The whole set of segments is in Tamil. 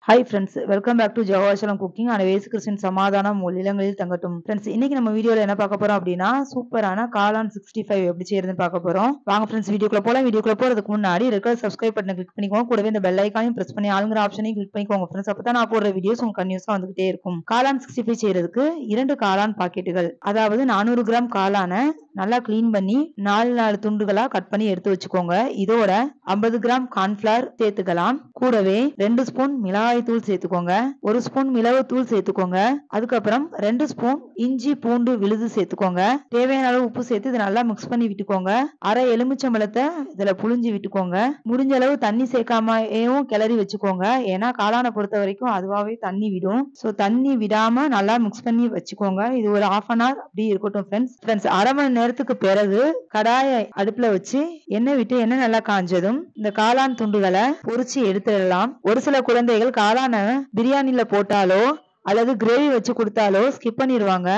Hi friends, welcome back to ஜவாஷலம் குக்கிங் அண்ட் வேசு கிறிஸ்டின் சமாதானம் இல்லங்களில் தங்கட்டும். ஃப்ரெண்ட்ஸ், இன்னைக்கு நம்ம வீடியோல என்ன பார்க்க போறோம் அப்படின்னா, சூப்பரான காளான் 65 எப்படி செய்யறதுன்னு பார்க்க போறோம். வாங்க ஃப்ரெண்ட்ஸ், வீடியோக்குள்ள போலாம். வீடியோக்குள்ள போறதுக்கு முன்னாடி ரெக்கார்ட் சப்ஸ்கிரைப் பட்டனை கிளிக் பண்ணிக்கோங்க. கூடவே இந்த பெல் ஐக்கானையும் பிரஸ் பண்ணி ஆளுங்கிற ஆப்ஷனையும் கிளிக் பண்ணிக்கோங்க ஃப்ரெண்ட்ஸ். அப்பதான் நான் போடுற வீடியோஸ் உங்க கன்யூஸா வந்துகிட்டே இருக்கும். காளான் 65 செய்யறதுக்கு 2 காளான் பாக்கெட்டுகள், அதாவது 400 கிராம் காளான நல்லா கிளீன் பண்ணி 4 துண்டுகளா கட் பண்ணி எடுத்து வச்சுக்கோங்க. இதோட 50 கிராம் கார்ன்ஃபிளவர் சேர்த்துக்கலாம். கூடவே 2 ஸ்பூன் மிளகாய் தூள் சேர்த்துக்கோங்க. 1 ஸ்பூன் மிளகு தூள் சேர்த்துக்கோங்க. அதுக்கப்புறம் 2 ஸ்பூன் இஞ்சி பூண்டு விழுது சேர்த்துக்கோங்க. தேவையான அளவு உப்பு சேர்த்து இதை நல்லா மிக்ஸ் பண்ணி விட்டுக்கோங்க. அரை எலுமிச்சம்பழத்தை இதுல புழிஞ்சு விட்டுக்கோங்க. முடிஞ்ச அளவு தண்ணி சேர்க்காமையும் கிளறி வச்சுக்கோங்க. ஏன்னா காளானை பொறுத்த வரைக்கும் அதுவாவே தண்ணி விடும். ஸோ தண்ணி விடாம நல்லா மிக்ஸ் பண்ணி வச்சுக்கோங்க. இது ஒரு 1/2 hour அப்படி இருக்கட்டும் ஃப்ரெண்ட்ஸ். அரை மணி நேரத்துக்கு பிறகு கடாயை அடுப்புல வச்சு எண்ணெய் விட்டு எண்ணெய் நல்லா காஞ்சதும் இந்த காளான் துண்டுகளை பொரிச்சு எடுத்துடலாம். ஒரு சில குழந்தைகள் காளான பிரியாணில போட்டாலோ அல்லது கிரேவி வச்சு கொடுத்தாலோ ஸ்கிப் பண்ணிடுவாங்க.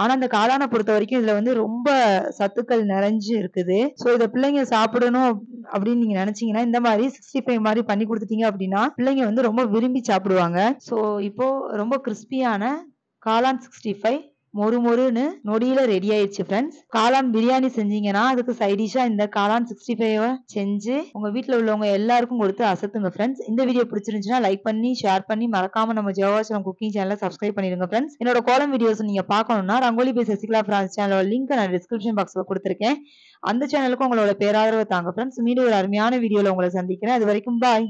ஆனா இந்த காளானை பொறுத்த வரைக்கும் இதுல வந்து ரொம்ப சத்துக்கள் நிறைஞ்சு இருக்குது. ஸோ இதை பிள்ளைங்க சாப்பிடணும் அப்படின்னு நீங்க நினைச்சீங்கன்னா இந்த மாதிரி 65 மாதிரி பண்ணி கொடுத்துட்டீங்க அப்படின்னா பிள்ளைங்க வந்து ரொம்ப விரும்பி சாப்பிடுவாங்க. ஸோ இப்போ ரொம்ப கிறிஸ்பியான காளான் 65 மொறு மொறுன்னு நொடியில ரெடி ஆயிடுச்சு ஃப்ரெண்ட்ஸ். காளான் பிரியாணி செஞ்சீங்கன்னா அதுக்கு சைடிஷா இந்த காளான் 65 செஞ்சு உங்க வீட்டுல உள்ளவங்க எல்லாருக்கும் கொடுத்து அசத்துங்க ஃப்ரெண்ட்ஸ். இந்த வீடியோ பிடிச்சிருந்துச்சுன்னா லைக் பண்ணி ஷேர் பண்ணி மறக்காம நம்ம ஜவாஷலம் குக்கிங் சேனலை சப்ஸ்கிரைப் பண்ணிடுங்க ஃப்ரெண்ட்ஸ். என்னோட கோலம் வீடியோஸ் நீங்க பார்க்கணும்னா ரங்கோலி பை சசிகலா பிரான்ஸ் சேனலோட லிங்க் நான் டிஸ்கிரிப்ஷன் பாக்ஸ்ல கொடுத்துருக்கேன். அந்த சேனலுக்கு உங்களோட பேராதரவு தாங்க ஃப்ரெண்ட்ஸ். மீண்டும் ஒரு அருமையான வீடியோல உங்களை சந்திக்கிறேன். அது வரைக்கும் பாய்.